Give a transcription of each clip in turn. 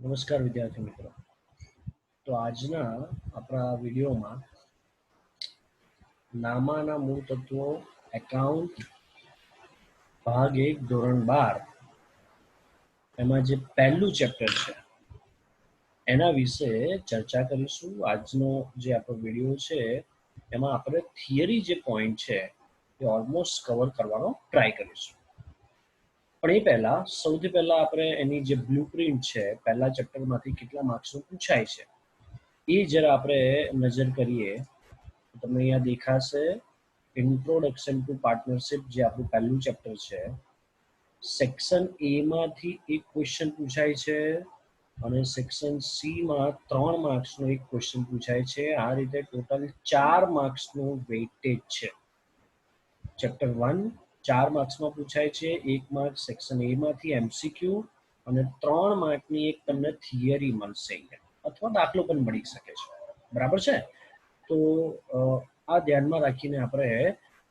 નમસ્કાર વિદ્યાર્થી મિત્રો. તો આજના આપણા વિડીયોમાં નામાના મૂળ તત્વો એકાઉન્ટ ભાગ 1 ધોરણ 12 એમાં જે પહેલું ચેપ્ટર છે એના વિશે ચર્ચા કરીશું. આજનો જે આપણો વિડીયો છે એમાં આપણે થિયરી જે પોઈન્ટ છે એ ઓલમોસ્ટ કવર કરવાનો ટ્રાય કરીશું. પણ એ પહેલા સૌથી પહેલા આપણે એની જે બ્લુપ્રિન્ટ છે પહેલા ચેપ્ટરમાંથી કેટલા માર્ક્સનું પૂછાય છે એ જરા આપણે નજર કરીએ તો તમને અહીંયા દેખાશે ઇન્ટ્રોડક્શન ટુ પાર્ટનરશિપ, જે આપણું પહેલું ચેપ્ટર છે. સેક્શન એ માંથી એક ક્વેશ્ચન પૂછાય છે અને સેક્શન સી માં 3 માર્ક્સનો એક ક્વેશ્ચન પૂછાય છે. આ રીતે ટોટલ 4 માર્ક્સનું વેઇટેજ છે. ચેપ્ટર 1 4 માર્ક્સમાં પૂછાય છે, 1 માર્ક સેક્શન એ માંથી એમસીક્યુ અને 3 માર્કની એક તમને થિયરી મળશે અથવા દાખલો પણ મળી શકે છે. બરાબર છે? તો આ ધ્યાનમાં રાખીને આપણે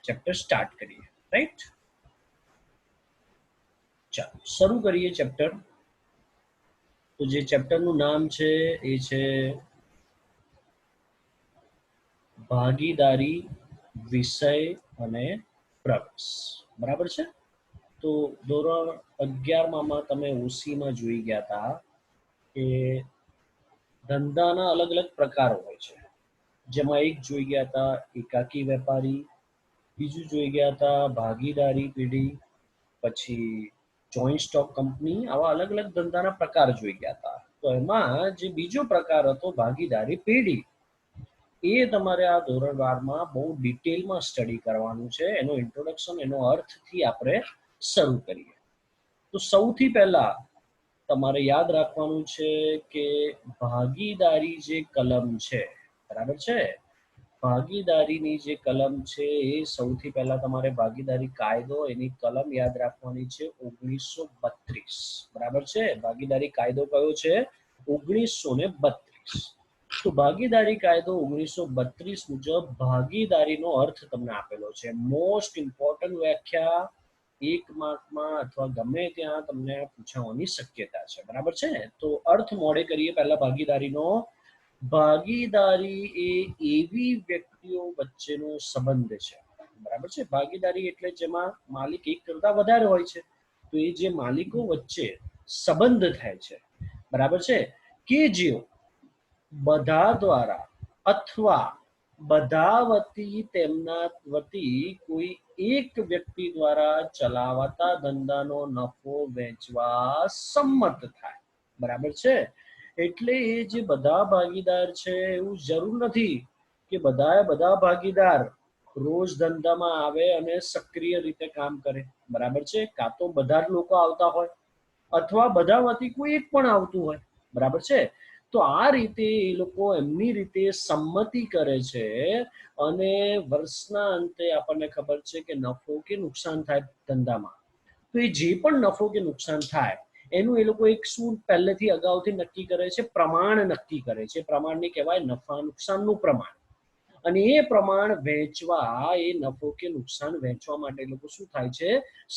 ચેપ્ટર સ્ટાર્ટ કરીએ. રાઈટ, ચાલો શરૂ કરીએ ચેપ્ટર. તો જે ચેપ્ટરનું નામ છે એ છે ભાગીદારી વિષય અને પ્રવેશ. બરાબર છે? તો ધોરણ 11માં તમે ઓસીમાં જોઈ ગયા હતા કે ધંધાના અલગ અલગ પ્રકારો હોય છે, જેમાં એક જોઈ ગયા હતા એકાકી વેપારી, બીજું જોઈ ગયા હતા ભાગીદારી પેઢી, પછી જોઈન્ટ સ્ટોક કંપની. આવા અલગ અલગ ધંધાના પ્રકાર જોઈ ગયા હતા. તો એમાં જે બીજો પ્રકાર હતો ભાગીદારી પેઢી, એ તમારે આ ધોરણ 12માં બહુ ડિટેલમાં સ્ટડી કરવાનું છે. એનો ઇન્ટ્રોડક્શન, એનો અર્થથી આપણે શરૂ કરીએ. તો સૌથી પહેલા તમારે યાદ રાખવાનું છે કે ભાગીદારી જે કલમ છે, બરાબર છે, ભાગીદારીની જે કલમ છે એ સૌથી પહેલા તમારે ભાગીદારી કાયદો, એની કલમ યાદ રાખવાની છે 1932. બરાબર છે? ભાગીદારી કાયદો કયો છે? 1932. તો ભાગીદારી કાયદો 1932 મુજબ ભાગીદારીનો અર્થ તમને આપેલો છે. મોસ્ટ ઇમ્પોર્ટન્ટ વ્યાખ્યા 1 માર્કમાં અથવા ગમે ત્યાં તમને પૂછવાની શક્યતા છે. બરાબર છે? તો અર્થ મોડે કરીએ પહેલા ભાગીદારીનો. ભાગીદારી એ એવી વ્યક્તિઓ વચ્ચેનો સંબંધ છે. બરાબર છે? ભાગીદારી એટલે જેમાં માલિક એક કરતા વધારે હોય છે. તો એ જે માલિકો વચ્ચે સંબંધ થાય છે, બરાબર છે, કે જેઓ બધા દ્વારા અથવા બધા વતી તેમના વતી કોઈ એક વ્યક્તિ દ્વારા ચલાવાતા ધંધાનો નફો વેચવા સંમત થાય. બરાબર છે? એટલે એ જે બધા ભાગીદાર છે એવું જરૂર નથી કે બધા ભાગીદાર રોજ ધંધામાં આવે અને સક્રિય રીતે કામ કરે. બરાબર છે? કાં તો બધા જ લોકો આવતા હોય અથવા બધા વતી કોઈ એક પણ આવતું હોય. બરાબર છે? તો આ રીતે એ લોકો એમની રીતે સંમતિ કરે છે અને વર્ષના અંતે આપણને ખબર છે કે નફો કે નુકસાન થાય ધંધામાં, તો એ જે પણ નફો કે નુકસાન થાય એનું એ લોકો એક શું પહેલેથી અગાઉથી નક્કી કરે છે, પ્રમાણ નક્કી કરે છે. પ્રમાણને કહેવાય નફા નુકસાનનું પ્રમાણ. અને એ પ્રમાણ વેચવા, એ નફો કે નુકસાન વેચવા માટે લોકો શું થાય છે?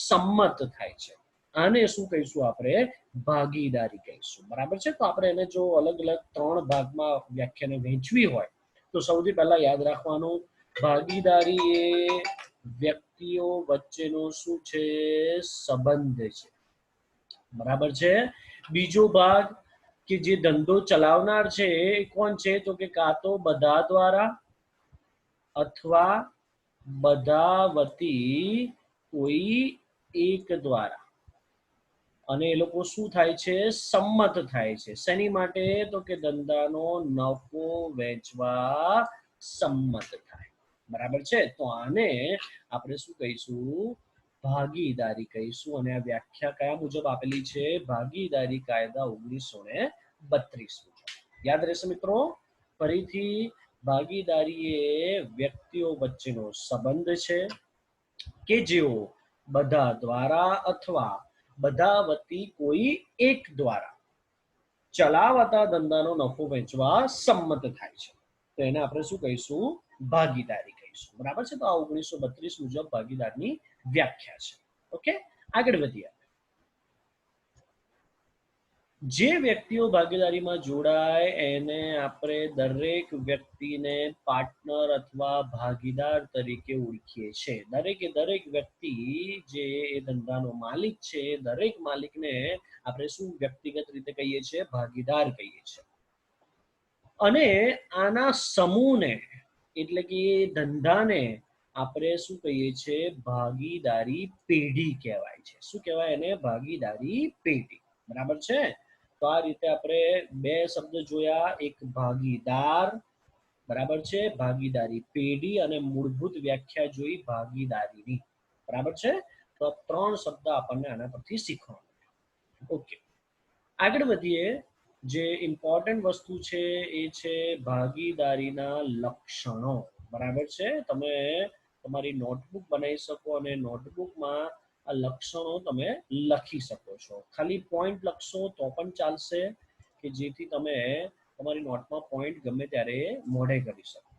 સંમત થાય છે. આને શું કહીશું આપણે? ભાગીદારી કહીશું. બરાબર છે? તો આપણે એને જો અલગ અલગ 3 ભાગમાં વ્યાખ્યાને વહેંચવી હોય તો સૌથી પહેલા યાદ રાખવાનું, ભાગીદારી એ વ્યક્તિઓ વચ્ચેનો શું છે? સંબંધ છે. બરાબર છે? બીજો ભાગ કે જે ધંધો ચલાવનાર છે એ કોણ છે? તો કે કાં તો બધા દ્વારા અથવા બધા વતી કોઈ એક દ્વારા. અને એ લોકો શું થાય છે? સંમત થાય છે. શેની માટે? તો કે ધંધાનો નફો વેચવા સંમત થાય. બરાબર છે? તો આને આપણે શું કહીશું? ભાગીદારી કહીશું. અને આ વ્યાખ્યા કયા મુજબ આપેલી છે? ભાગીદારી કાયદા 1932 મુજબ. યાદ રહેશે મિત્રો? ફરીથી, ભાગીદારી એ વ્યક્તિઓ વચ્ચેનો સંબંધ છે કે જેઓ બધા દ્વારા અથવા બધા વતી કોઈ એક દ્વારા ચલાવાતા ધંધાનો નફો વેચવા સંમત થાય છે. તો એને આપણે શું કહીશું? ભાગીદારી કહીશું. બરાબર છે? તો આ 1932 મુજબ ભાગીદારની વ્યાખ્યા છે. ઓકે, આગળ વધીએ. જે વ્યક્તિઓ ભાગીદારીમાં જોડાય એને આપણે દરેક વ્યક્તિને પાર્ટનર અથવા ભાગીદાર તરીકે ઓળખીએ છીએ. દરેકે દરેક વ્યક્તિ જે એ ધંધાનો માલિક છે, દરેક માલિકને આપણે શું વ્યક્તિગત રીતે કહીએ છીએ? ભાગીદાર કહીએ છીએ. અને આના સમૂહને એટલે કે એ ધંધાને આપણે શું કહીએ છીએ? ભાગીદારી પેઢી કહેવાય છે. શું કહેવાય એને? ભાગીદારી પેઢી. બરાબર છે? તો આ રીતે આપણે બે શબ્દ જોયા, એક ભાગીદાર, બરાબર છે, ભાગીદારી પેઢી, અને મૂળભૂત વ્યાખ્યા જોઈ ભાગીદારીની. બરાબર છે? તો ત્રણ શબ્દ આપણને આના પરથી શીખવા. ઓકે, આગળ વધીએ. જે ઇમ્પોર્ટન્ટ વસ્તુ છે એ છે ભાગીદારીના લક્ષણો. બરાબર છે? તમે તમારી નોટબુક બનાવી શકો અને નોટબુકમાં આ લક્ષણો તમે લખી શકો છો. ખાલી પોઈન્ટ લખશો તો પણ ચાલશે, કે જેથી તમે તમારી નોટમાં પોઈન્ટ ગમે ત્યારે મોઢે કરી શકો.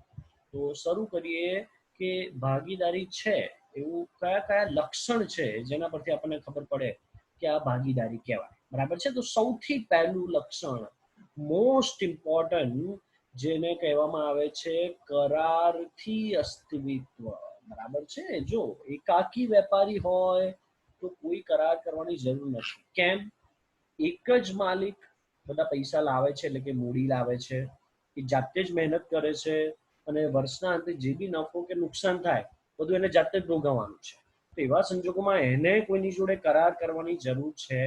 તો શરૂ કરીએ કે ભાગીદારી છે એવું કયા કયા લક્ષણ છે જેના પરથી આપણને ખબર પડે કે આ ભાગીદારી કહેવાય. બરાબર છે? તો સૌથી પહેલું લક્ષણ, મોસ્ટ ઇમ્પોર્ટન્ટ, જેને કહેવામાં આવે છે કરારથી અસ્તિત્વ. બરાબર છે? જો એકાકી વેપારી હોય તો કોઈ કરાર કરવાની જરૂર નથી. કેમ? એક જ માલિક બધા પૈસા લાવે છે, એટલે કે મૂડી લાવે છે, એ જાતે જ મહેનત કરે છે, અને વર્ષના અંતે જે બી નફો કે નુકસાન થાય બધું એને જાતે જ ભોગવવાનું છે. તો એવા સંજોગોમાં એને કોઈની જોડે કરાર કરવાની જરૂર છે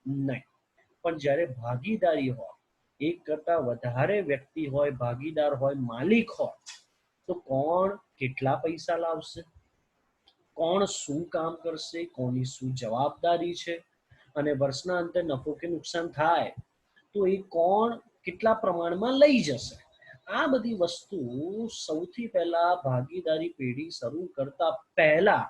નહીં. પણ જ્યારે ભાગીદારી હોય, એક કરતા વધારે વ્યક્તિ હોય, ભાગીદાર હોય, માલિક હોય, તો કોણ કેટલા પૈસા લાવશે, કોણ શું કામ કરશે, કોની શું જવાબદારી છે, અને વર્ષના અંતે નફો કે નુકસાન થાય તો એ કોણ કેટલા પ્રમાણમાં લઈ જશે, આ બધી વસ્તુ સૌથી પહેલા ભાગીદારી પેઢી શરૂ કરતા પહેલા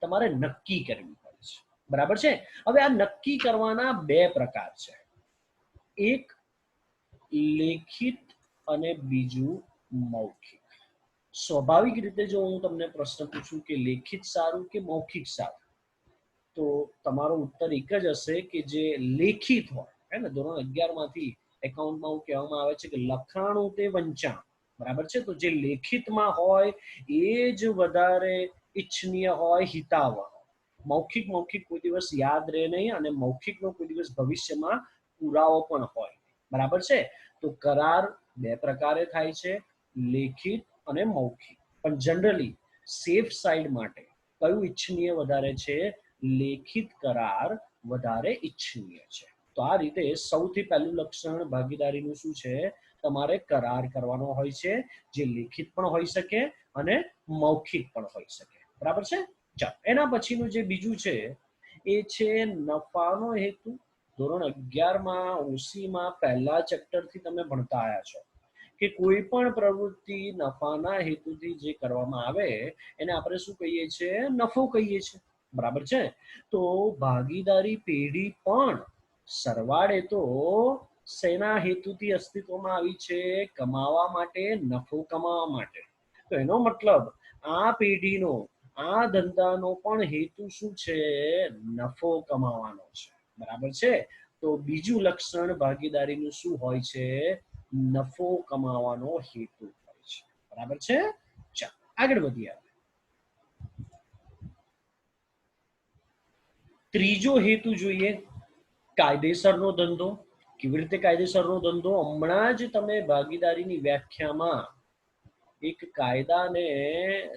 તમારે નક્કી કરવી પડે છે. બરાબર છે? હવે આ નક્કી કરવાના બે પ્રકાર છે, એક લેખિત અને બીજું મૌખિક. સ્વાભાવિક રીતે જો હું તમને પ્રશ્ન પૂછું કે લેખિત સારું કે મૌખિક સારું, તો તમારો ઉત્તર એક જ હશે કે જે લેખિત હોય. હે ને? ધોરણ 11 માંથી એકાઉન્ટમાં હું કહેવામાં આવે છે કે લખાણું તે વંચાણ. બરાબર છે? તો જે લેખિતમાં હોય એ જ વધારે ઈચ્છનીય હોય, હિતાવહ. મૌખિક મૌખિક કોઈ દિવસ યાદ રહે નહીં, અને મૌખિકનો કોઈ દિવસ ભવિષ્યમાં પુરાવો પણ હોય. બરાબર છે? તો કરાર બે પ્રકારે થાય છે, લેખિત અને મૌખિક. પણ જનરલી સેફ સાઈડ માટે કયું ઈચ્છનીય વધારે છે? લેખિત કરાર વધારે ઈચ્છનીય છે. તો આ રીતે સૌથી પહેલું લક્ષણ ભાગીદારીનું શું છે? તમારે કરાર કરવાનો હોય છે, જે લેખિત પણ હોઈ શકે અને મૌખિક પણ હોઈ શકે. બરાબર છે? ચાલો, એના પછીનું જે બીજું છે એ છે નફાનો હેતુ. ધોરણ 11 માં ઓસીમાં પહેલા ચેપ્ટરથી તમે ભણતા આવ્યા છો કે કોઈ પણ પ્રવૃત્તિ નફાના હેતુથી જે કરવામાં આવે એને આપણે શું કહીએ છીએ? નફો કહીએ છીએ. બરાબર છે? તો ભાગીદારી પેઢી પણ સરવાળે તો શેના હેતુથી અસ્તિત્વમાં આવી છે? કમાવા માટે, નફો કમાવા માટે. તો એનો મતલબ આ પેઢીનો, આ ધંધાનો પણ હેતુ શું છે? નફો કમાવાનો છે. બરાબર છે? તો બીજું લક્ષણ ભાગીદારીનું શું હોય છે? નફો કમાવાનો હેતુ હોય છે. બરાબર છે? ચાલો આગળ વધીએ. ત્રીજો હેતુ જોઈએ, કાયદેસરનો ધંધો. કેવી રીતે કાયદેસરનો ધંધો? હમણાં જ તમે ભાગીદારીની વ્યાખ્યામાં એક કાયદાને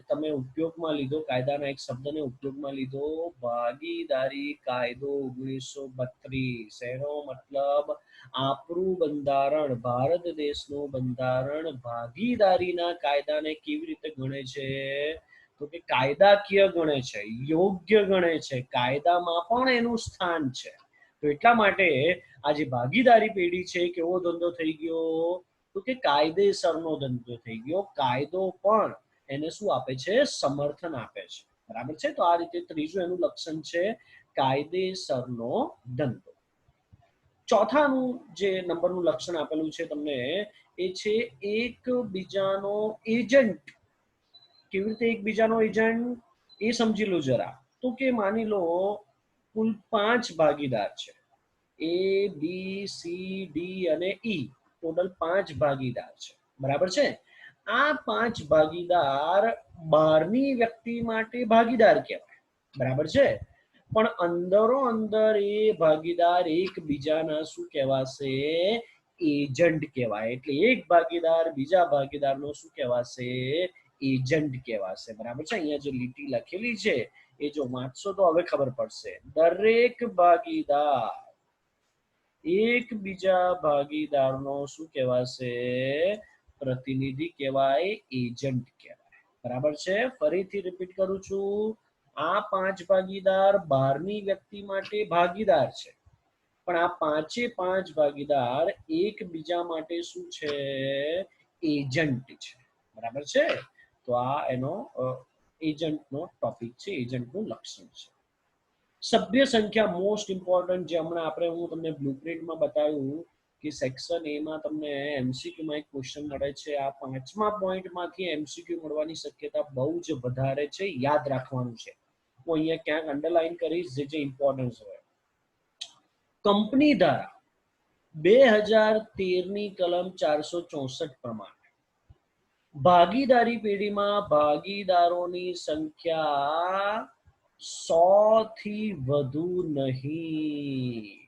તમે ઉપયોગમાં લીધો, કાયદાના એક શબ્દને ઉપયોગમાં લીધો, ભાગીદારી કાયદો 1932. એનો મતલબ આપણું બંધારણ, ભારત દેશનું બંધારણ ભાગીદારીના કાયદાને કેવી રીતે ગણે છે? તો કે કાયદાકીય ગણે છે, યોગ્ય ગણે છે, કાયદામાં પણ એનું સ્થાન છે. તો એટલા માટે આ જે ભાગીદારી પેઢી છે, કેવો ધંધો થઈ ગયો? તો કે કાયદેસરનો ધંધો થઈ ગયો. કાયદો પણ એને શું આપે છે? સમર્થન આપે છે. બરાબર છે? તો આ રીતે ત્રીજું એનું લક્ષણ છે કાયદેસરનો ધંધો. ચોથાનું જે નંબરનું લક્ષણ આપેલું છે તમને એ છે એકબીજાનો એજન્ટ. કેવી રીતે એકબીજાનો એજન્ટ? એ સમજી લો જરા. તો કે માની લો કુલ 5 ભાગીદાર છે, એ બી સી ડી અને ઈ ટોટલ 5 ભાગીદાર છે, બરાબર છે. આ 5 ભાગીદાર બહારની વ્યક્તિ માટે ભાગીદાર કહેવાય, બરાબર છે. પણ અંદરો અંદર એ ભાગીદાર એકબીજાના શું કહેવાશે? એજન્ટ કહેવાય. એટલે એક ભાગીદાર બીજા ભાગીદારનો શું કહેવાશે? એજન્ટ કહેવાશે, બરાબર છે. અહીંયા જે લીટી લખેલી છે એ જો વાંચશો તો હવે ખબર પડશે. દરેક ભાગીદાર એકબીજા ભાગીદારનો શું કહેવાશે? પ્રતિનિધિ કહેવાય, એજન્ટ કહેવાય, બરાબર છે. ફરીથી રિપીટ કરું છું, આ 5 ભાગીદાર બહારની વ્યક્તિ માટે ભાગીદાર છે, પણ આ 5 ભાગીદાર એકબીજા માટે શું છે? એજન્ટ છે, બરાબર છે. તો આ એનો એજન્ટનો ટોપિક છે, એજન્ટનું લક્ષણ છે. સભ્ય સંખ્યા મોસ્ટ ઇમ્પોર્ટન્ટ, જે હમણાં આપણે હું તમને બ્લુપ્રિન્ટમાં બતાવ્યું કે સેક્શન એ માં તમને એમસીક્યુમાં એક ક્વેશ્ચન મળે છે. આ 5મા પોઈન્ટમાંથી એમસીક્યુ મળવાની શક્યતા બહુ જ વધારે છે, યાદ રાખવાનું છે. હું અહીંયા ક્યાંક અંડરલાઈન કરીશ જે ઇમ્પોર્ટન્ટ છે. કંપની ધારા 2013 ની કલમ 464 પ્રમાણે ભાગીદારી પેઢીમાં ભાગીદારોની સંખ્યા 100 થી વધુ નહીં.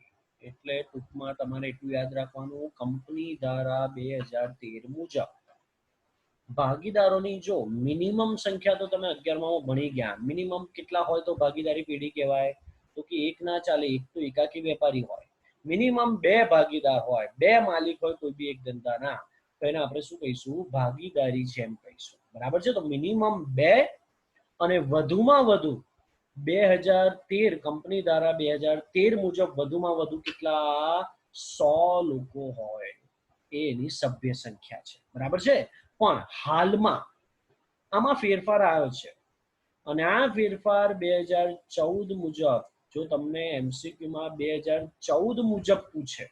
એટલે ટૂંકમાં તમારે એટલું યાદ રાખવાનું, કંપની ધારા 2013 મુજબ ભાગીદારોની જો મિનિમમ સંખ્યા તો તમે 11માં ભણી ગયા, મિનિમમ કેટલા હોય તો ભાગીદારી પેઢી કહેવાય? તો કે એક ના ચાલે, એક તો એકાકી વેપારી હોય. મિનિમમ 2 ભાગીદાર હોય, 2 માલિક હોય કોઈ બી એક ધંધાના, તો એને આપણે શું કહીશું? ભાગીદારી જેમ કહીશું, બરાબર છે. તો મિનિમમ 2 અને વધુમાં વધુ 2013 કંપની ધારા 2013 મુજબ વધુમાં વધુ કેટલા? 100 લોકો હોય, એ એની સભ્ય સંખ્યા છે, બરાબર છે. પણ હાલમાં આમાં ફેરફાર આવ્યો છે, અને આ ફેરફાર 2014 મુજબ, જો તમને એમસીક્યુમાં 2014 મુજબ પૂછે,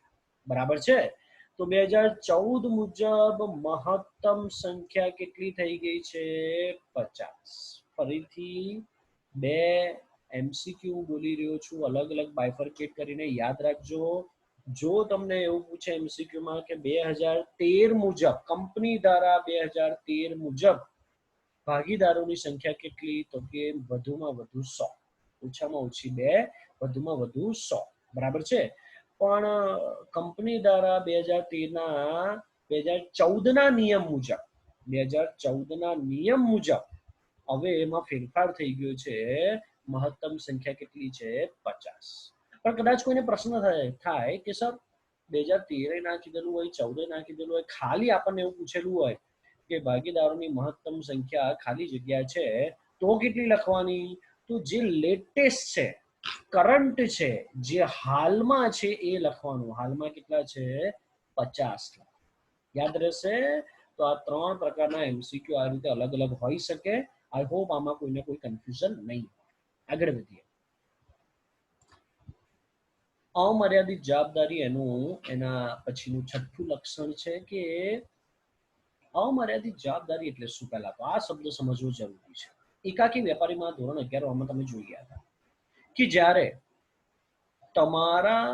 બરાબર છે, તો 2014 મુજબ મહત્તમ સંખ્યા કેટલી થઈ ગઈ છે? 50. ફરીથી 2 એમસીક્યુ બોલી રહ્યો છું, અલગ અલગ બાયફર્કેટ કરીને યાદ રાખજો. જો તમને એવું પૂછે એમસીક્યુમાં કે 2013 મુજબ કંપની ધારા 2013 મુજબ ભાગીદારોની સંખ્યા કેટલી? તો કે વધુમાં વધુ 100, ઓછામાં ઓછી 2, વધુમાં વધુ 100, બરાબર છે. પણ કંપની ધારા 2014 ના નિયમ મુજબ 2014 ના નિયમ મુજબ હવે એમાં ફેરફાર થઈ ગયો છે. મહત્તમ સંખ્યા કેટલી છે? 50. પણ કદાચ કોઈને પ્રશ્ન થાય કે સર 2013 ના કીધેલું હોય, 14 ના કીધેલું હોય, ખાલી આપણને એવું પૂછેલું હોય કે ભાગીદારોની મહત્તમ સંખ્યા ખાલી જગ્યા છે તો કેટલી લખવાની? તો જે લેટેસ્ટ છે, કરંટ છે, જે હાલમાં છે એ લખવાનું. હાલમાં કેટલા છે? 50. યાદ રહેશે. તો આ 3 પ્રકારના એમસીક્યુ આ રીતે અલગ અલગ હોઈ શકે. આઈ હોપ આમાં કોઈને કોઈ કન્ફ્યુઝન નહીં. આગળ વધીએ. અમર્યાદિત જવાબદારી એના પછીનું છઠ્ઠું લક્ષણ છે કે અમર્યાદિત જવાબદારી એટલે શું? પહેલા તો આ શબ્દ સમજવો જરૂરી છે. એકાકી વેપારીમાં ધોરણ 11 તમે જોઈ ગયા હતા કે જ્યારે તમારા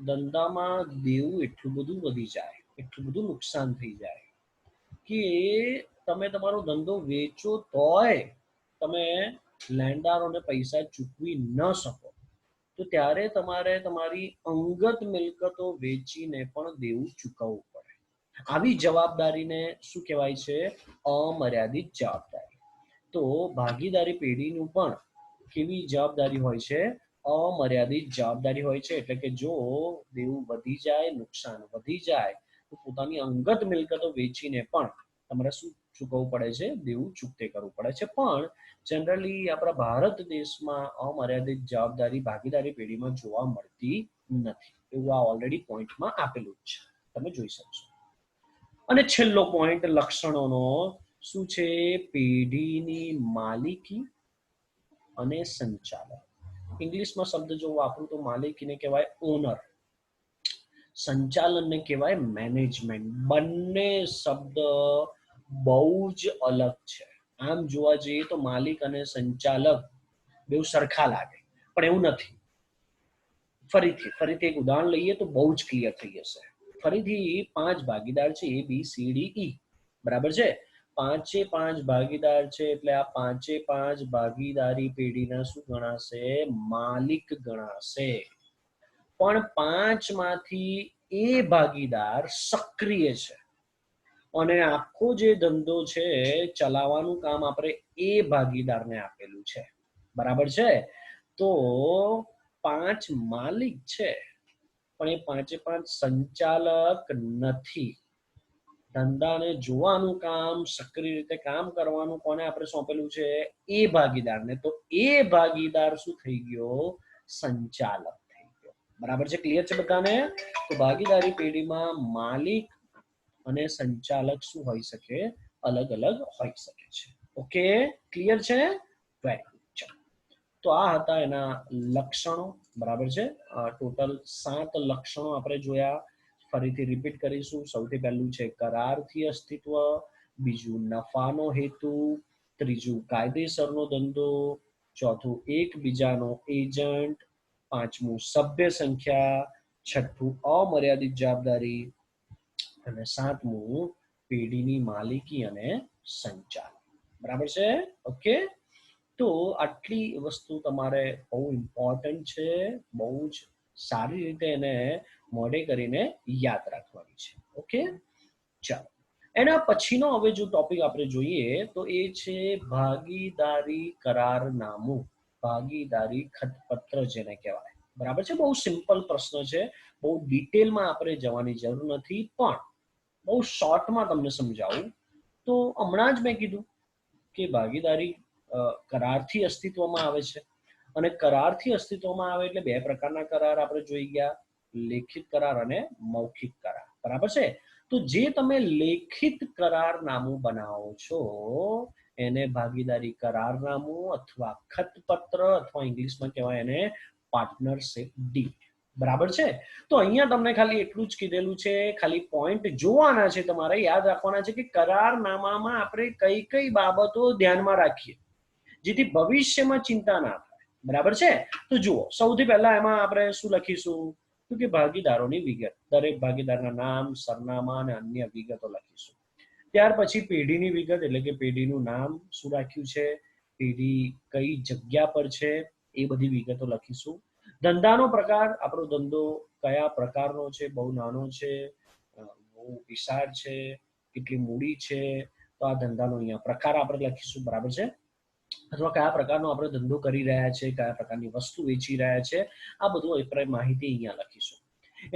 ધંધામાં દેવું એટલું બધું વધી જાય, એટલું બધું નુકસાન થઈ જાય કે તમે તમારો ધંધો વેચો તોય તમે લેણદારોને પૈસા ચૂકવી ન શકો, તો ત્યારે તમારે તમારી અંગત મિલકતો વેચીને પણ દેવું ચૂકવવું પડે. આવી જવાબદારીને શું કહેવાય છે? અમર્યાદિત જવાબદારી. તો ભાગીદારી પેઢીનું પણ કેવી જવાબદારી હોય છે? અમર્યાદિત જવાબદારી હોય છે. એટલે કે જો દેવું વધી જાય, નુકસાન વધી જાય, તો પોતાની અંગત મિલકતો વેચીને પણ તમારે શું ચૂકવવું પડે છે? દેવું ચૂકતે કરવું પડે છે. પણ જનરલી આપણા ભારત દેશમાં અમર્યાદિત જવાબદારી ભાગીદારી પેઢીમાં જોવા મળતી નથી. એવું આ ઓલરેડી પોઈન્ટમાં આપેલું જ છે, તમે જોઈ શકશો. અને છેલ્લો પોઈન્ટ લક્ષણોનો શું છે? પેઢીની માલિકી અને સંચાલન. ઇંગ્લિશમાં શબ્દ જો વાપરું તો માલિકીને કહેવાય ઓનર, સંચાલનને કહેવાય મેનેજમેન્ટ. બંને શબ્દ બહુ જ અલગ છે. આમ જોવા જઈએ તો માલિક અને સંચાલક બેઉ સરખા લાગે, પણ એવું નથી. ફરીથી એક ઉદાહરણ લઈએ તો બહુ જ ક્લિયર થઈ જશે. ફરીથી 5 ભાગીદાર છે A B C D E, બરાબર છે. 5 ભાગીદાર છે એટલે આ 5 ભાગીદારી પેઢીના શું ગણાશે? માલિક ગણાશે. પણ 5 માંથી A ભાગીદાર સક્રિય છે અને આખો જે ધંધો છે ચલાવવાનું કામ આપણે A ભાગીદારને આપેલું છે, બરાબર છે. તો 5 માલિક છે પણ એ 5 સંચાલક નથી. ધંધાને જોવાનું કામ, સક્રિય રીતે કામ કરવાનું કોને આપણે સોંપેલું છે? એ ભાગીદારને. તો એ ભાગીદાર શું થઈ ગયો? સંચાલક થઈ ગયો. બરાબર છે? ક્લિયર છે બધાને? તો ભાગીદારી પેઢીમાં માલિક અને સંચાલક શું હોઈ શકે? અલગ અલગ હોઈ શકે છે. ઓકે, ક્લિયર છે? Very good. તો આ હતા એના લક્ષણો, બરાબર છે. ટોટલ 7 લક્ષણો આપણે જોયા. ફરીથી રિપીટ કરીશું. સૌથી પહેલું છે કરારથી અસ્તિત્વ, બીજું નફાનો હેતુ, ત્રીજું કાયદેસરનો ધંધો, ચોથું એકબીજાનો એજન્ટ, પાંચમું સભ્ય સંખ્યા, છઠ્ઠું અમર્યાદિત જવાબદારી અને સાતમું પેઢીની માલિકી અને સંચાલન. બરાબર છે? ઓકે, તો આટલી વસ્તુ તમારે બહુ ઇમ્પોર્ટન્ટ છે, બહુ જ સારી રીતે એને મોઢે કરીને યાદ રાખવાની છે. ઓકે, ચાલો. એના પછીનો હવે જો ટોપિક આપણે જોઈએ તો એ છે ભાગીદારી કરારનામું, ભાગીદારી ખતપત્ર જેને કહેવાય. બરાબર છે? બહુ સિમ્પલ પ્રશ્ન છે, બહુ ડિટેલમાં આપણે જવાની જરૂર નથી, પણ બહુ શોર્ટમાં તમને સમજાવું તો હમણાં જ મેં કીધું કે ભાગીદારી કરારથી અસ્તિત્વમાં આવે છે. અને કરારથી અસ્તિત્વમાં આવે એટલે બે પ્રકારના કરાર આપણે જોઈ ગયા, લેખિત કરાર અને મૌખિક કરાર. બરાબર છે? તો જે તમે લેખિત કરારનામું બનાવો છો એને ભાગીદારી કરારનામું અથવા ખતપત્ર અથવા ઇંગ્લિશમાં કહેવાય એને પાર્ટનરશિપ ડીડ. બરાબર છે? તો અહીંયા તમને ખાલી એટલું જ કીધેલું છે, ખાલી પોઈન્ટ જોવાના છે, તમારે યાદ રાખવાના છે કે કરારનામામાં આપણે કઈ કઈ બાબતો ધ્યાનમાં રાખીએ જેથી ભવિષ્યમાં ચિંતા ના થાય. બરાબર છે? તો જુઓ, સૌથી પહેલા એમાં આપણે શું લખીશું તો કે ભાગીદારોની વિગત, દરેક ભાગીદારના નામ, સરનામા અને અન્ય વિગતો લખીશું. ત્યાર પછી પેઢીની વિગત એટલે કે પેઢીનું નામ શું રાખ્યું છે, પેઢી કઈ જગ્યા પર છે, એ બધી વિગતો લખીશું. ધંધાનો પ્રકાર, આપણો ધંધો કયા પ્રકારનો છે, બહુ નાનો છે, બહુ વિશાળ છે, કેટલી મૂડી છે, તો આ ધંધાનો અહીંયા પ્રકાર આપણે લખીશું. બરાબર છે? અથવા કયા પ્રકારનો આપણે ધંધો કરી રહ્યા છે, કયા પ્રકારની વસ્તુ વેચી રહ્યા છે, આ બધું આપણે માહિતી અહીંયા લખીશું.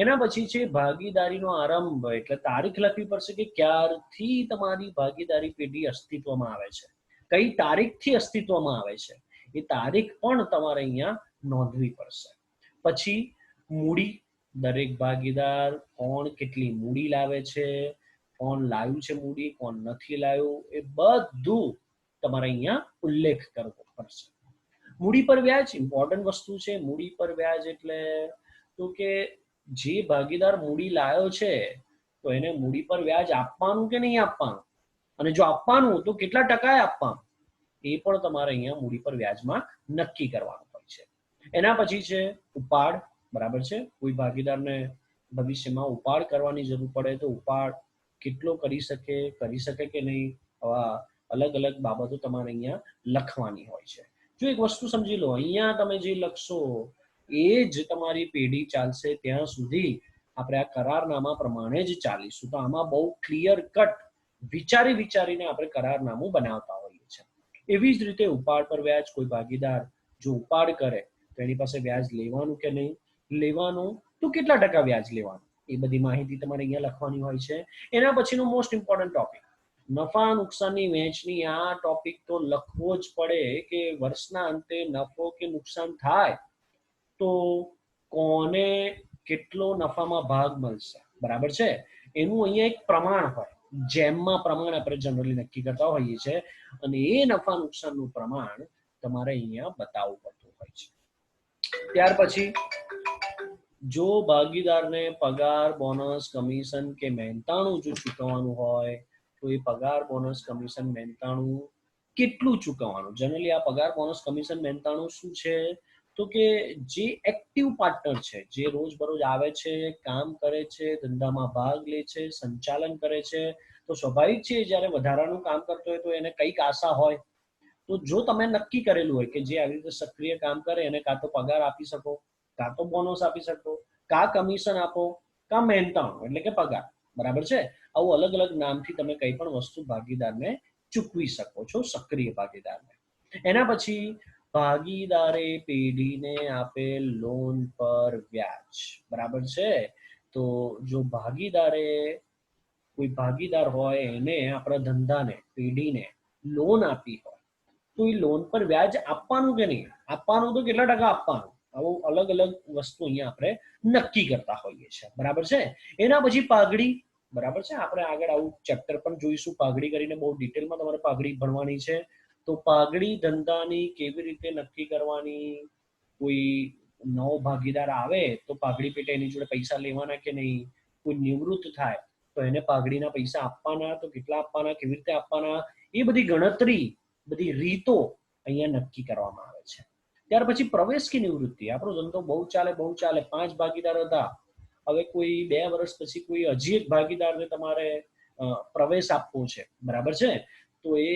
એના પછી છે ભાગીદારીનો આરંભ, એટલે તારીખ લખવી પડશે કે ક્યારથી તમારી ભાગીદારી પેઢી અસ્તિત્વમાં આવે છે, કઈ તારીખથી અસ્તિત્વમાં આવે છે, એ તારીખ પણ તમારે અહીંયા નોંધવી પડશે. પછી મૂડી, દરેક ભાગીદાર કોણ કેટલી મૂડી લાવે છે, કોણ લાવ્યું છે મૂડી, કોણ નથી લાવ્યું, એ બધું તમારે અહીંયા ઉલ્લેખ કરવો પડશે. મૂડી પર વ્યાજ ઇમ્પોર્ટન્ટ વસ્તુ છે. મૂડી પર વ્યાજ એટલે તો કે જે ભાગીદાર મૂડી લાવ્યો છે તો એને મૂડી પર વ્યાજ આપવાનું કે નહીં આપવાનું, અને જો આપવાનું તો કેટલા ટકાએ આપવાનું, એ પણ તમારે અહીંયા મૂડી પર વ્યાજમાં નક્કી કરવાનું હોય છે. એના પછી છે ઉપાડ. બરાબર છે? કોઈ ભાગીદારને ભવિષ્યમાં ઉપાડ કરવાની જરૂર પડે તો ઉપાડ કેટલો કરી શકે કે નહીં, આવા અલગ અલગ બાબતો તમારે અહીંયા લખવાની હોય છે. જો એક વસ્તુ સમજી લો, અહીંયા તમે જે લખશો એ જ તમારી પેઢી ચાલશે ત્યાં સુધી આપણે આ કરારનામા પ્રમાણે જ ચાલીશું. તો આમાં બહુ ક્લિયર કટ વિચારીને આપણે કરારનામું બનાવતા હોઈએ છીએ. એવી જ રીતે ઉપાડ પર વ્યાજ, કોઈ ભાગીદાર જો ઉપાડ કરે તો એની પાસે વ્યાજ લેવાનું કે નહીં લેવાનું, તો કેટલા ટકા વ્યાજ લેવાનું, એ બધી માહિતી તમારે અહીંયા લખવાની હોય છે. એના પછીનો મોસ્ટ ઇમ્પોર્ટન્ટ ટોપિક નફા નુકસાનની વહેંચણી. આ ટોપિક તો લખવો જ પડે કે વર્ષના અંતે નફો કે નુકસાન થાય તો કોને કેટલો નફામાં ભાગ મળશે. બરાબર છે? એનું અહીંયા એક પ્રમાણ હોય, જેમમાં પ્રમાણ આપણે જનરલી નક્કી કરતા હોઈએ છીએ, અને એ નફા નુકસાનનું પ્રમાણ તમારે અહીંયા બતાવવું પડતું હોય છે. ત્યાર પછી જો ભાગીદારને પગાર, બોનસ, કમિશન કે મહેનતાણું જો ચૂકવવાનું હોય તો એ પગાર, બોનસ, કમિશન, મહેનતાણું કેટલું ચૂકવવાનું. જનરલી આ પગાર, બોનસ, કમિશન, મહેનતાણું શું છે તો કે જે એક્ટિવ પાર્ટનર છે, જે રોજબરોજ આવે છે, કામ કરે છે, ધંધામાં ભાગ લે છે, સંચાલન કરે છે, તો સ્વાભાવિક છે જ્યારે વધારાનું કામ કરતો હોય તો એને કંઈક આશા હોય. તો જો તમે નક્કી કરેલું હોય કે જે આવી રીતે સક્રિય કામ કરે એને કાં તો પગાર આપી શકો, કાં તો બોનસ આપી શકો, કાં કમિશન આપો, કાં મહેનતાણું એટલે કે પગાર, બરાબર છે. આવું અલગ અલગ નામથી તમે કઈ પણ વસ્તુ ભાગીદારને ચૂકવી શકો છો, સક્રિય ભાગીદારને. એના પછી ભાગીદારે પેઢીને આપેલ લોન પર વ્યાજ, બરાબર છે. તો જો ભાગીદારે કોઈ ભાગીદાર હોય એને આપણા ધંધાને, પેઢીને લોન આપી હોય તો એ લોન પર વ્યાજ આપવાનું કે નહીં આપવાનું, તો કેટલા ટકા આપવાનું, આવું અલગ અલગ વસ્તુ અહીંયા આપણે નક્કી કરતા હોઈએ છીએ, બરાબર છે. એના પછી પાઘડી, બરાબર છે. આપણે આગળ આવું ચેપ્ટર પણ જોઈશું, પાઘડી કરીને બહુ ડિટેલમાં તમારે પાઘડી ભણવાની છે. તો પાઘડી ધંધાની કેવી રીતે નક્કી કરવાની, કોઈ નવો ભાગીદાર આવે તો પાઘડી પેટે એની જોડે પૈસા લેવાના કે નહીં, કોઈ નિવૃત્ત થાય તો એને પાઘડીના પૈસા આપવાના, તો કેટલા આપવાના, કેવી રીતે આપવાના, એ બધી ગણતરી, બધી રીતો અહીંયા નક્કી કરવામાં આવે છે. ત્યાર પછી પ્રવેશ કે નિવૃત્તિ, આપણો ધંધો બહુ ચાલે બહુ ચાલે, 5 ભાગીદાર હતા, હવે કોઈ 2 વર્ષ પછી કોઈ હજી એક ભાગીદારને તમારે પ્રવેશ આપવો છે, બરાબર છે. તો એ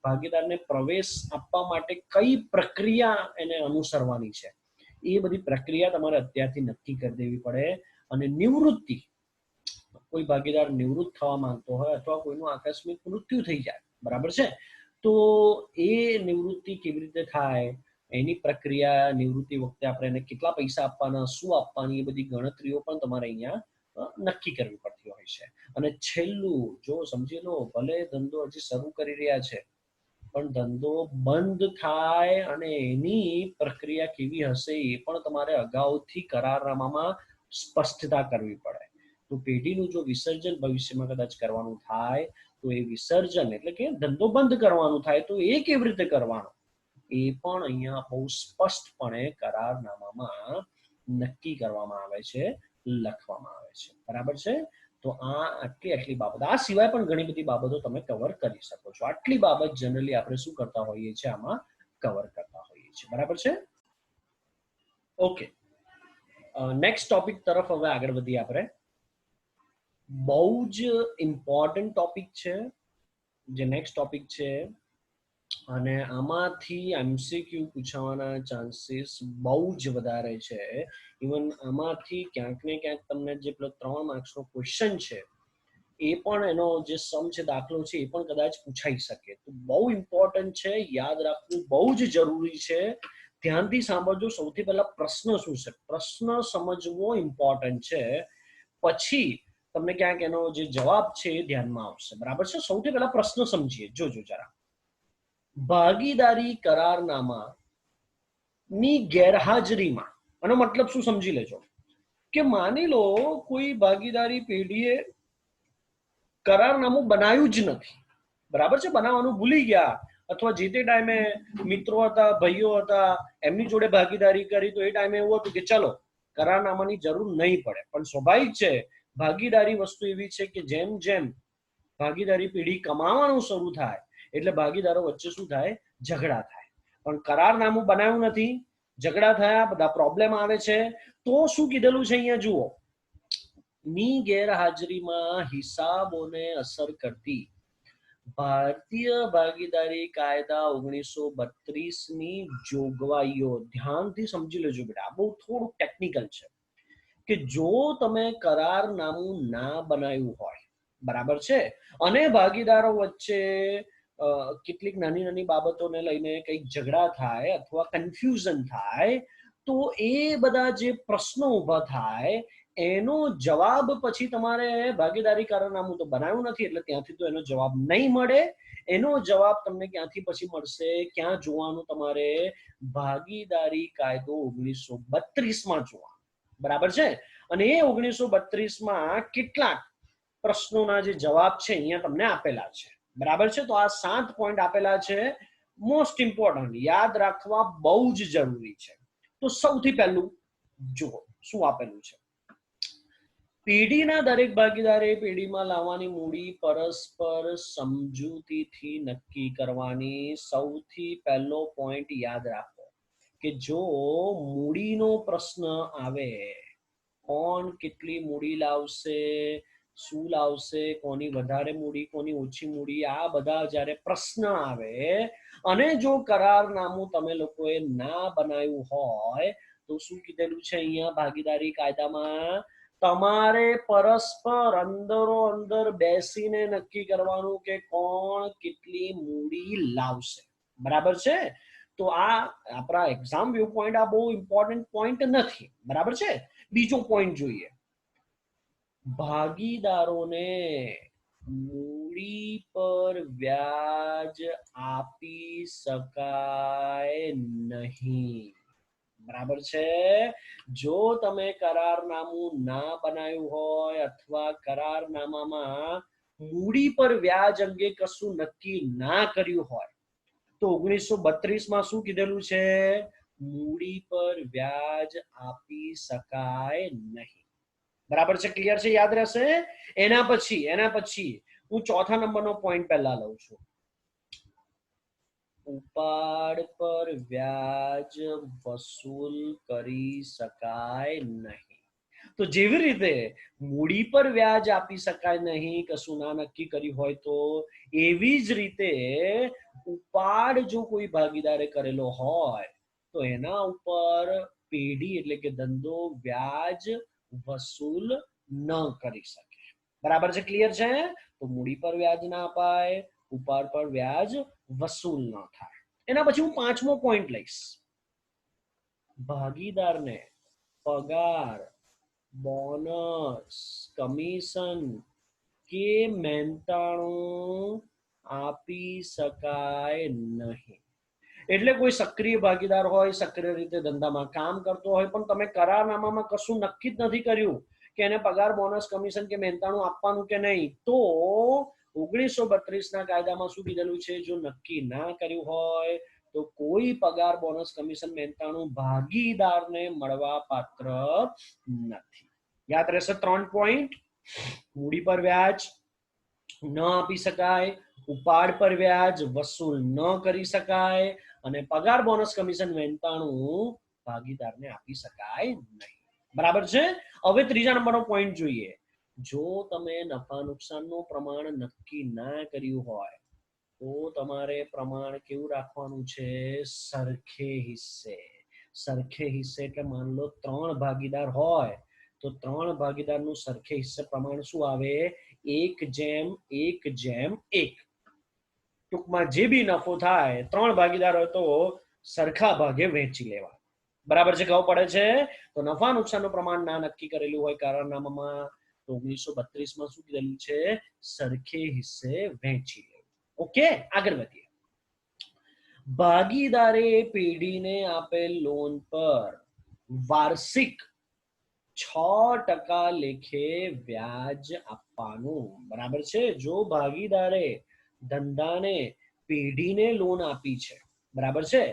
ભાગીદારને પ્રવેશ આપવા માટે કઈ પ્રક્રિયા એને અનુસરવાની છે, એ બધી પ્રક્રિયા તમારે અત્યારથી નક્કી કરી દેવી પડે. અને નિવૃત્તિ, કોઈ ભાગીદાર નિવૃત્ત થવા માંગતો હોય અથવા કોઈનું આકસ્મિક મૃત્યુ થઈ જાય, બરાબર છે, તો એ નિવૃત્તિ કેવી રીતે થાય, એની પ્રક્રિયા, નિવૃત્તિ વખતે આપણે એને કેટલા પૈસા આપવાના, શું આપવાની, એ બધી ગણતરીઓ પણ તમારે અહીંયા નક્કી કરવી પડતી હોય છે. અને છેલ્લું, જો સમજી લો ભલે ધંધો હજી શરૂ કરી રહ્યા છે પણ ધંધો બંધ થાય અને એની પ્રક્રિયા કેવી હશે એ પણ તમારે અગાઉથી કરારનામામાં સ્પષ્ટતા કરવી પડે. તો પેઢીનું જો વિસર્જન ભવિષ્યમાં કદાચ કરવાનું થાય તો એ વિસર્જન એટલે કે ધંધો બંધ કરવાનું થાય તો એ કેવી રીતે કરવાનો, એ પણ અહીંયા બહુ સ્પષ્ટપણે કરારનામામાં નક્કી કરવામાં આવે છે, લખવામાં આવે છે, બરાબર છે. તો આ આટલી બાબત, આ સિવાય પણ ઘણી બધી બાબતો તમે કવર કરી શકો છો. આટલી બાબત જનરલી આપણે શું કરતા હોઈએ છીએ, આમાં કવર કરતા હોઈએ છીએ, બરાબર છે. ઓકે, નેક્સ્ટ ટોપિક તરફ હવે આગળ વધીએ આપણે. બહુ જ ઇમ્પોર્ટન્ટ ટોપિક છે જે નેક્સ્ટ ટોપિક છે, અને આમાંથી એમસીક્યુ પૂછાવાના ચાન્સીસ બહુ જ વધારે છે. ઇવન આમાંથી ક્યાંક ને ક્યાંક તમને જે પેલો 3 માર્ક્સનો ક્વેશ્ચન છે એ પણ એનો જે સમ છે, દાખલો છે, એ પણ કદાચ પૂછાઈ શકે. તો બહુ ઇમ્પોર્ટન્ટ છે, યાદ રાખવું બહુ જ જરૂરી છે. ધ્યાનથી સાંભળજો. સૌથી પહેલા પ્રશ્ન શું છે, પ્રશ્ન સમજવો ઇમ્પોર્ટન્ટ છે, પછી તમને ક્યાંક એનો જે જવાબ છે એ ધ્યાનમાં આવશે, બરાબર છે. સૌથી પહેલા પ્રશ્ન સમજીએ, જોજો જરા. ભાગીદારી કરારનામા ની ગેરહાજરીમાં, આનો મતલબ શું સમજી લેજો, કે માની લો કોઈ ભાગીદારી પેઢીએ કરારનામું બનાવ્યું જ નથી, બરાબર છે, બનાવવાનું ભૂલી ગયા, અથવા જે તે ટાઈમે મિત્રો હતા, ભાઈઓ હતા, એમની જોડે ભાગીદારી કરી તો એ ટાઈમે એવું હતું કે ચલો કરારનામાની જરૂર નહીં પડે. પણ સ્વાભાવિક છે, ભાગીદારી વસ્તુ એવી છે કે જેમ જેમ ભાગીદારી પેઢી કમાવાનું શરૂ થાય એટલે ભાગીદારો વચ્ચે શું થાય, ઝઘડા થાય. પણ કરારનામું બનાવ્યું નથી, ઝઘડા થયા, બધા પ્રોબ્લેમ આવે છે, તો શું કીધેલું છે અહીંયા જુઓ, ની ગેરહાજરીમાં હિસાબોને અસર કરતી ભારતીય ભાગીદારી કાયદા 1932 ની જોગવાઈઓ, ધ્યાનથી સમજી લેજો બેટા, બહુ થોડું ટેકનિકલ છે, કે જો તમે કરારનામું ના બનાવ્યું હોય, બરાબર છે, અને ભાગીદારો વચ્ચે કેટલીક નાની નાની બાબતોને લઈને કંઈક ઝઘડા થાય અથવા કન્ફ્યુઝન થાય, તો એ બધા જે પ્રશ્નો ઊભા થાય એનો જવાબ પછી તમારે, ભાગીદારી કરારનામું તો બનાવ્યું નથી એટલે ત્યાંથી તો એનો જવાબ નહીં મળે. એનો જવાબ તમને ક્યાંથી પછી મળશે, ક્યાં જોવાનું તમારે, ભાગીદારી કાયદો 1932માં જોવાનું, બરાબર છે. અને એ 1932માં કેટલાક પ્રશ્નોના જે જવાબ છે અહીંયા તમને આપેલા છે, બરાબર છે. તો આ 7 પોઈન્ટ આપેલા છે, મોસ્ટ ઇમ્પોર્ટન્ટ, યાદ રાખવા બહુ જ જરૂરી છે. તો સૌથી પહેલું જુઓ શું આપેલું છે, પેઢીના દરેક ભાગીદારે પેઢીમાં લાવવાની મૂડી પરસ્પર સમજૂતીથી નક્કી કરવાની. સૌથી પહેલો પોઈન્ટ યાદ રાખો, કે જો મૂડીનો પ્રશ્ન આવે, કોણ કેટલી મૂડી લાવશે, શું લાવશે, કોની વધારે મૂડી, કોની ઓછી મૂડી, આ બધા જ્યારે પ્રશ્ન આવે અને જો કરારનામું તમે લોકોએ ના બનાવ્યું હોય તો શું કીધેલું છે અહીંયા ભાગીદારી કાયદામાં? તમારે પરસ્પર અંદરો અંદર બેસીને નક્કી કરવાનું કે કોણ કેટલી મૂડી લાવશે. બરાબર છે? તો આ આપણા એક્ઝામ વ્યૂ પોઈન્ટ આ બહુ ઇમ્પોર્ટન્ટ પોઈન્ટ નથી. બરાબર છે? બીજો પોઈન્ટ જોઈએ, ભાગીદારોને મૂડી પર વ્યાજ આપી શકાય નહીં. બરાબર છે? જો તમે કરારનામું ના બનાવ્યું હોય અથવા કરારનામામાં મૂડી પર વ્યાજ અંગે કશું નક્કી ના કર્યું હોય તો 1932માં શું કીધેલું છે? મૂડી પર વ્યાજ આપી શકાય નહીં. બરાબર છે? ક્લિયર છે? યાદ રહેશે? એના પછી હું ચોથા નંબરનો પોઈન્ટ પહેલા લઉં છું, ઉપાડ પર વ્યાજ વસૂલ કરી શકાય નહીં. તો જેવી રીતે મૂડી પર વ્યાજ આપી શકાય નહીં કશું ના નક્કી કર્યું હોય તો, એવી જ રીતે ઉપાડ જો કોઈ ભાગીદારે કરેલો હોય તો એના ઉપર પેઢી એટલે કે ધંધો વ્યાજ વસૂલ ન કરી શકે. બરાબર છે? ક્લિયર છે? તો મૂડી પર વ્યાજ ના અપાય, ઉપાડ પર વ્યાજ વસૂલ ન થાય. એના પછી હું પાંચમો પોઈન્ટ લઈશ, ભાગીદારને પગાર, બોનસ, કમિશન કે મહેનતાણું આપી શકાય નહીં. એટલે કોઈ સક્રિય ભાગીદાર હોય, સક્રિય રીતે ધંધામાં કામ કરતો હોય, પણ તમે કરારનામામાં કશું નક્કી જ નથી કર્યું કે એને પગાર, બોનસ, કમિશન કે મહેનતાણું આપવાનું કે નહીં, તો 1932ના કાયદામાં શું કીધેલું છે? જો નક્કી ના કર્યું હોય તો કોઈ પગાર, બોનસ, કમિશન, મહેનતાણું ભાગીદારને મળવા પાત્ર નથી. યાદ રહેશે 3 પોઈન્ટ? મૂડી પર વ્યાજ ન આપી શકાય, ઉપાડ પર વ્યાજ વસૂલ ન કરી શકાય અને પગાર, બોનસ, કમિશન, મહેનતાણું ભાગીદારને આપી શકાય નહીં. બરાબર છે? હવે ત્રીજા નંબરનો પોઈન્ટ જોઈએ, જો તમે નફા નુકસાનનું પ્રમાણ નક્કી ના કર્યું હોય તો તમારે પ્રમાણ કેવું રાખવાનું છે? સરખે હિસ્સે. સરખે હિસ્સે એટલે માન લો 3 ભાગીદાર હોય તો 3 ભાગીદારનું સરખે હિસ્સે પ્રમાણ શું આવે? 1:1:1. ટૂંકમાં જે બી નફો થાય 3 ભાગીદાર હોય તો સરખા ભાગે વહેંચી લેવા. બરાબર છે? ખબર પડે છે? તો નફા નુકસાનનું પ્રમાણ ના નક્કી કરેલું હોય કરારનામામાં તો 1932માં શું કીધેલું છે? સરખે હિસ્સે વહેંચી લેવું. ઓકે, આગળ વધીએ. ભાગીદારે પેઢીને આપેલ લોન પર વાર્ષિક 6% લેખે વ્યાજ આપવાનું. બરાબર છે? જો ભાગીદારે ધંધાને પેઢીને લોન આપી છે, બરાબર છે,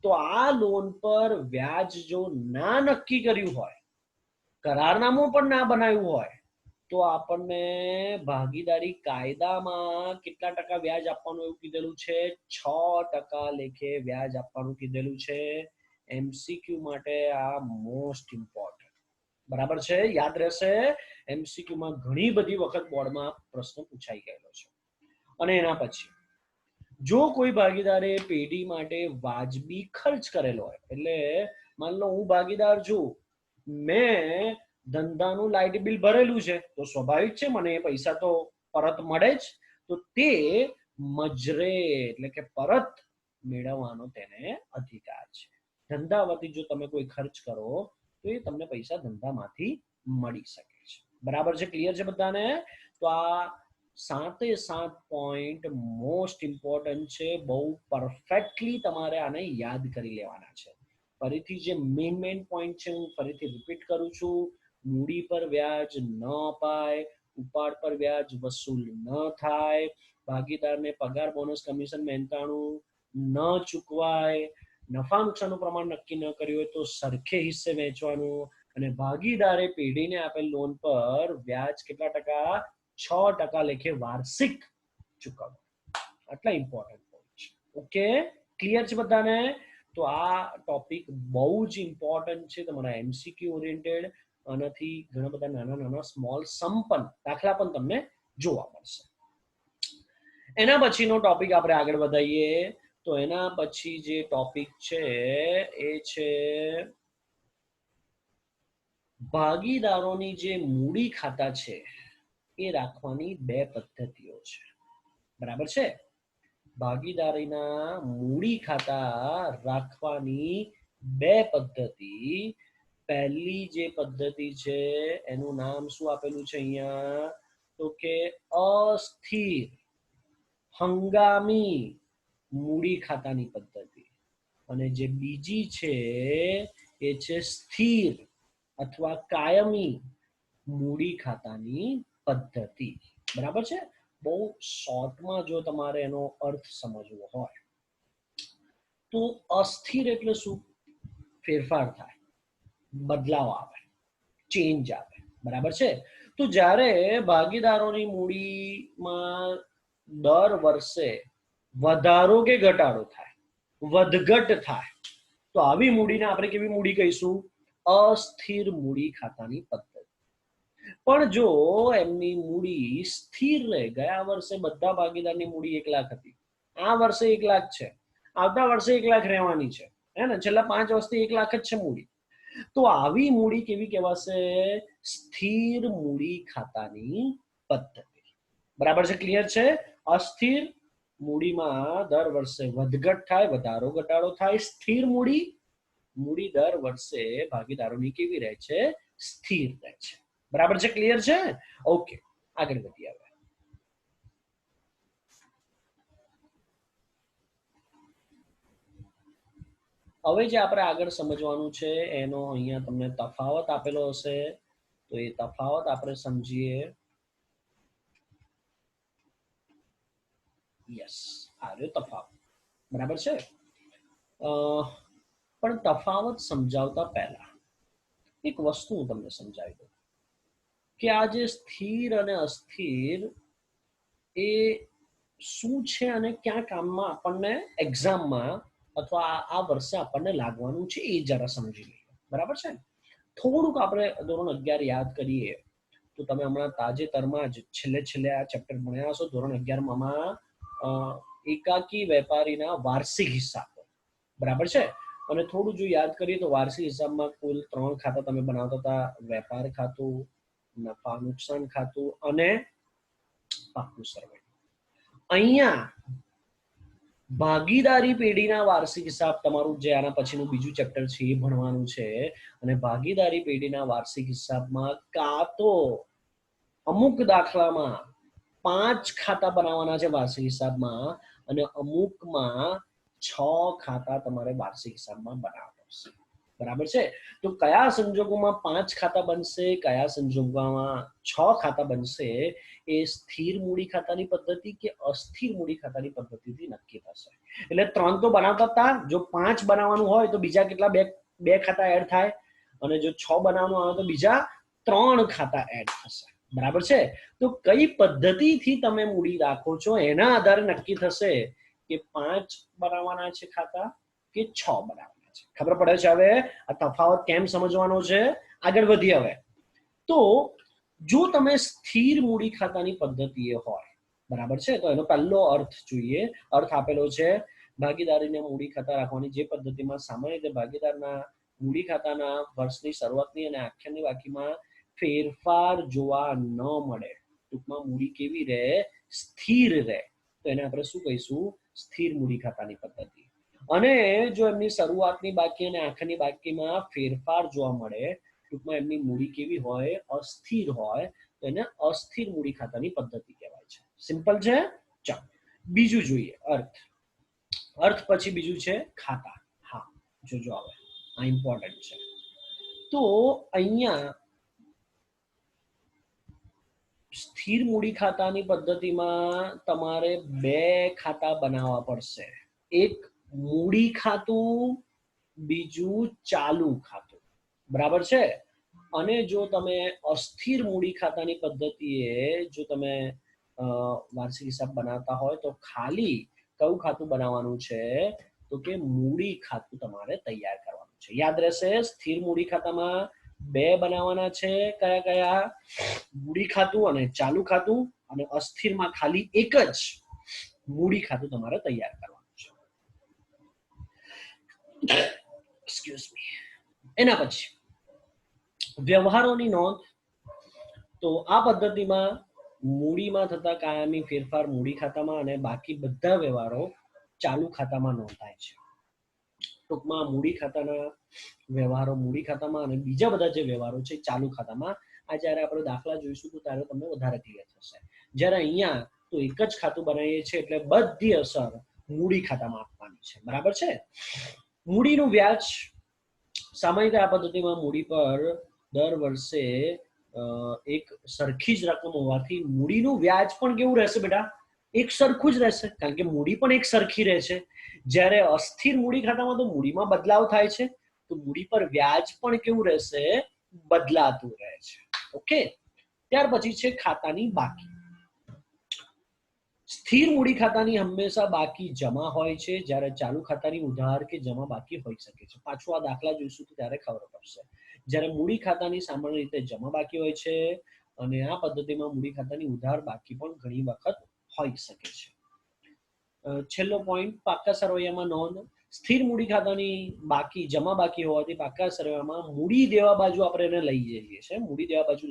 તો આ લોન પર વ્યાજ જો ના નક્કી કર્યું હોય, કરારનામું પણ ના બનાવ્યું હોય તો આપણને ભાગીદારી કાયદામાં કેટલા ટકા વ્યાજ આપવાનું એવું કીધેલું છે? 6% લેખે વ્યાજ આપવાનું કીધેલું છે. એમસીક્યુ માટે આ મોસ્ટ ઇમ્પોર્ટન્ટ. બરાબર છે? યાદ રહેશે? એમસીક્યુમાં ઘણી બધી વખત બોર્ડમાં પ્રશ્ન પૂછાઈ ગયેલો છે. અને એના પછી જો કોઈ ભાગીદારે પેઢી માટે વાજબી ખર્ચ કરેલો હોય, એટલે માન લો હું ભાગીદાર છું, મેં ધંધાનું લાઇટ બિલ ભરેલું છે તો સ્વાભાવિક છે મને એ પૈસા તો પરત મળે જ, તો તે મજરે એટલે કે પરત મેળવવાનો તેને અધિકાર છે. ધંધા વતી જો તમે કોઈ ખર્ચ કરો તો એ તમને પૈસા ધંધામાંથી મળી શકે છે. બરાબર છે? ક્લિયર છે બધાને? તો આ 7 પોઈન્ટ મોસ્ટ ઇમ્પોર્ટન્ટ છે. બહુ પરફેક્ટલી તમારે આને યાદ કરી લેવાના છે. ફરીથી જે મેઇન પોઈન્ટ છે હું ફરીથી રિપીટ કરું છું, મૂડી પર વ્યાજ ન અપાય, ઉપાડ પર વ્યાજ વસૂલ ન થાય, ભાગીદારને પગાર, બોનસ, કમિશન, મહેનતાણું ન ચૂકવાય, નફા નુકસાનનું પ્રમાણ નક્કી ન કર્યું હોય તો સરખે હિસ્સે વહેંચવાનું અને ભાગીદારે પેઢીને આપેલ લોન પર વ્યાજ કેટલા ટકા? 6% લેખે વાર્ષિક ચૂકવવું. આટલા ઇમ્પોર્ટન્ટ પોઈન્ટ છે. ઓકે, ક્લિયર છે બધાને? તો આ ટોપિક બહુ જ ઇમ્પોર્ટન્ટ છે તમારા એમસીક્યુ ઓરિએન્ટેડ. આનાથી ઘણા બધા નાના નાના સ્મોલ સમ પણ દાખલા પણ તમને જોવા મળશે. એના પછીનો ટોપિક આપણે આગળ વધારીએ તો એના પછી જે ટોપિક છે એ છે ભાગીદારોની જે મૂડી ખાતા છે એ રાખવાની બે પદ્ધતિઓ છે. બરાબર છે? ભાગીદારીના મૂડી ખાતા રાખવાની બે પદ્ધતિ. પહેલી જે પદ્ધતિ છે એનું નામ શું આપેલું છે અહીંયા? તો કે અસ્થિર હંગામી મૂડી ખાતાની પદ્ધતિ. અને જે બીજી છે એ છે સ્થિર અથવા કાયમી મૂડી ખાતાની પદ્ધતિ. બરાબર છે? બહુ શોર્ટમાં જો તમારે એનો અર્થ સમજવો હોય તો અસ્થિર એટલે શું? ફેરફાર થાય, બદલાવ આવે, ચેન્જ આવે. બરાબર છે? તો જ્યારે ભાગીદારોની મૂડીમાં દર વર્ષે વધારો કે ઘટાડો થાય, વધઘટ થાય, તો આવી મૂડીને આપણે કેવી મૂડી કહીશું? અસ્થિર મૂડી ખાતાની પદ્ધતિ. પણ જો એમની મૂડી સ્થિર રહે, ગયા વર્ષે બધા ભાગીદારની મૂડી 1 લાખ હતી, આ વર્ષે 1 લાખ છે, આવતા વર્ષે 1 લાખ રહેવાની છે, હે ને? છેલ્લા 5 વર્ષથી 1 લાખ જ છે મૂડી. તો આવી મૂડી કેવી કહેવાશે? સ્થિર મૂડી ખાતાની પદ્ધતિ. બરાબર છે? ક્લિયર છે? અસ્થિર મૂડીમાં દર વર્ષે વધઘટ થાય, વધારો ઘટાડો થાય. સ્થિર મૂડી દર વર્ષે ભાગીદારોની કેવી રહે છે? સ્થિર રહે છે. બરાબર છે? ક્લિયર છે? ઓકે, આગળ વધીએ. હવે જે આપણે આગળ સમજવાનું છે એનો અહીંયા તમને તફાવત આપેલો હશે, તો એ તફાવત આપણે સમજીએ. યસ, આ રહ્યો તફાવત. બરાબર છે? પણ તફાવત સમજાવતા પહેલા એક વસ્તુ હું તમને સમજાવી દઉં કે આ જે સ્થિર અને અસ્થિર એ શું છે અને ક્યાં કામમાં આપણને એક્ઝામમાં અથવા આ વર્ષે આપણને લાગવાનું છે એ જરા સમજી લઈએ. બરાબર છે? થોડુંક આપણે ધોરણ 11 યાદ કરીએ તો તમે હમણાં તાજેતરમાં જ છેલ્લે આ ચેપ્ટર ભણ્યા હશો ધોરણ 11માં એકાકી વેપારીના વાર્ષિક હિસાબ. બરાબર છે? અને થોડું જો યાદ કરીએ તો વાર્ષિક હિસાબમાં કુલ 3 ખાતા તમે બનાવતા હતા: વેપાર ખાતું, નફા નુકસાન ખાતું અને પાકું સરવૈયું. અહીંયા ભાગીદારી પેઢીના વાર્ષિક હિસાબ તમારું જે આના પછીનું બીજું ચેપ્ટર છે એ ભણવાનું છે. અને ભાગીદારી પેઢીના વાર્ષિક હિસાબમાં કાં તો અમુક દાખલામાં 5 ખાતા બનાવવાના છે વાર્ષિક હિસાબમાં, અને અમુકમાં 6 ખાતા તમારે વાર્ષિક હિસાબમાં બનાવવા પડશે. બરાબર છે? તો કયા સંજોગોમાં 5 ખાતા બનશે, કયા સંજોગોમાં 6 ખાતા બનશે, એ સ્થિર મૂડી ખાતાની પદ્ધતિ કે અસ્થિર મૂડી ખાતાની પદ્ધતિથી નક્કી થશે. એટલે 3 તો બનાવતા હતા, જો 5 બનાવવાનું હોય તો બીજા કેટલા બે ખાતા એડ થાય, અને જો 6 બનાવવાનું આવે તો બીજા 3 ખાતા એડ થશે. બરાબર છે? તો કઈ પદ્ધતિથી તમે મૂડી રાખો છો એના આધારે નક્કી થશે કે 5 બનાવવાના છે ખાતા કે 6 બનાવવાના છે. ખબર પડે છે હવે આ તફાવત કેમ સમજવાનો છે? આગળ વધીએ હવે. તો જો તમે સ્થિર મૂડી ખાતાની પદ્ધતિએ હોય, બરાબર છે, તો એનો પહેલો અર્થ જોઈએ. અર્થ આપેલો છે: ભાગીદારીને મૂડી ખાતા રાખવાની જે પદ્ધતિમાં સામાન્ય રીતે ભાગીદારના મૂડી ખાતાના વર્ષની શરૂઆતની અને આખરની બાકીમાં ફેરફાર જોવા ન મળે, ટૂંકમાં મૂડી કેવી રહે? સ્થિર રહે, તો એને આપણે શું કહીશું? સ્થિર મૂડી ખાતાની પદ્ધતિ. અને જો એમની શરૂઆતની બાકી અને આખરની બાકીમાં ફેરફાર જોવા મળે, ટૂંકમાં એમની મૂડી કેવી હોય? અસ્થિર હોય, તો એને અસ્થિર મૂડી ખાતાની પદ્ધતિ કહેવાય છે. સિમ્પલ છે? ચાલો બીજું જોઈએ, અર્થ. અર્થ પછી બીજું છે ખાતા. હા, જોજો આવે, આ ઇમ્પોર્ટન્ટ છે. તો અહીંયા સ્થિર મૂડી ખાતાની પદ્ધતિમાં તમારે 2 ખાતા બનાવવા પડશે. એક મૂડી ખાતું, બીજું ચાલુ ખાતું. બરાબર છે? અને જો તમે અસ્થિર મૂડી ખાતાની પદ્ધતિએ જો તમે વાર્ષિક હિસાબ બનાવતા હોય તો ખાલી કયું ખાતું બનાવવાનું છે? તો કે મૂડી ખાતું તમારે તૈયાર કરવાનું છે. યાદ રહેશે, સ્થિર મૂડી ખાતામાં બે બનાવવાના છે. કયા કયા? મૂડી ખાતું અને ચાલુ ખાતું. અને અસ્થિરમાં ખાલી એક જ મૂડી ખાતું તમારે તૈયાર કરવાનું છે. Excuse me. એના પછી વ્યવહારોની નોંધ. તો આ પદ્ધતિમાં મૂડીમાં થતા કાયમી ફેરફાર મૂડી ખાતામાં અને બાકી બધા વ્યવહારો ચાલુ ખાતામાં નોંધાય છે. ટૂંકમાં મૂડી ખાતાના વ્યવહારો મૂડી ખાતામાં અને બીજા બધા જે વ્યવહારો છે ચાલુ ખાતામાં. આ જ્યારે આપણે દાખલા જોઈશું તો ત્યારે તમને વધારે ક્લિયર થશે. જ્યારે અહીંયા તો એક જ ખાતું બનાવીએ છીએ એટલે બધી અસર મૂડી ખાતામાં આપવાની છે. બરાબર છે. મૂડીનું વ્યાજ. સામાન્ય રીતે આ પદ્ધતિમાં મૂડી પર દર વર્ષે એક સરખી જ રકમ હોવાથી મૂડીનું વ્યાજ પણ કેવું રહેશે બેટા? એક સરખું જ રહેશે, કારણ કે મૂડી પણ એક સરખી રહે છે. જ્યારે અસ્થિર મૂડી ખાતામાં તો મૂડીમાં બદલાવ થાય છે, તો મૂડી પર વ્યાજ પણ કેવું રહેશે? બદલાતું રહે છે. ઓકે. ત્યાર પછી છે ખાતાની બાકી. સ્થિર મૂડી ખાતાની હંમેશા બાકી જમા હોય છે, જ્યારે ચાલુ ખાતાની ઉધાર કે જમા બાકી હોઈ શકે છે. પાછું આ દાખલા જોઈશું તો ત્યારે ખબર પડશે. જ્યારે મૂડી ખાતાની સામાન્ય રીતે જમા બાકી હોય છે અને આ પદ્ધતિમાં મૂડી ખાતાની ઉધાર બાકી પણ ઘણી વખત હોઈ શકે છે. છેલ્લો પોઈન્ટ, પાકા સરવૈયામાં નોંધ. સ્થિર મૂડી ખાતાની બાકી જમા બાકી હોવાથી પાકા સરવૈયામાં મૂડી દેવા બાજુ આપણે એને લઈ જઈએ છીએ. મૂડી દેવા બાજુ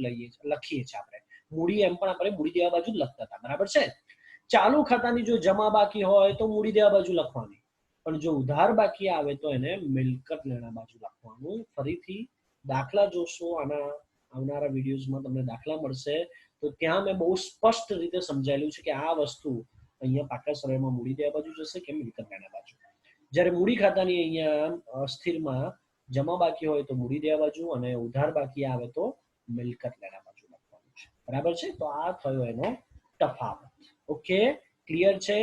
લખીએ છીએ આપણે. મૂડી એમ પણ આપણે મૂડી દેવા બાજુ લખતા હતા. બરાબર છે. ચાલુ ખાતાની જો જમા બાકી હોય તો મૂડી દેવા બાજુ લખવાની, પણ જો ઉધાર બાકી આવે તો એને મિલકત લેણા બાજુ લખવાનું. ફરીથી દાખલા જોશો, આના આવનારા વિડીયોઝમાં તમને દાખલા મળશે તો ત્યાં મેં બહુ સ્પષ્ટ રીતે સમજાયેલું છે કે આ વસ્તુ અહીંયા પાકા સરવૈયામાં મૂડી દેવા બાજુ જશે કે મિલકત લેણા બાજુ. જ્યારે મૂડી ખાતાની અહીંયા અસ્થિરમાં જમા બાકી હોય તો મૂડી દેવા બાજુ અને ઉધાર બાકી આવે તો મિલકત લેણા બાજુ લખવાનું છે. બરાબર છે. તો આ થયો એનો તફાવત. ઓકે, ક્લિયર છે.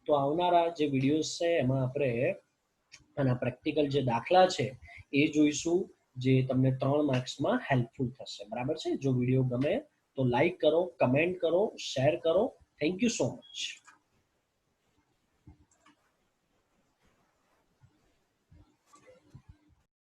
તો આવનારા જે વિડીયોઝ છે એમાં આપણે આના પ્રેક્ટિકલ જે દાખલા છે એ જોઈશું, જે તમને 3 માર્ક્સમાં હેલ્પફુલ થશે. બરાબર છે. જો વિડીયો ગમે તો લાઈક કરો, કમેન્ટ કરો, શેર કરો. Thank you so much.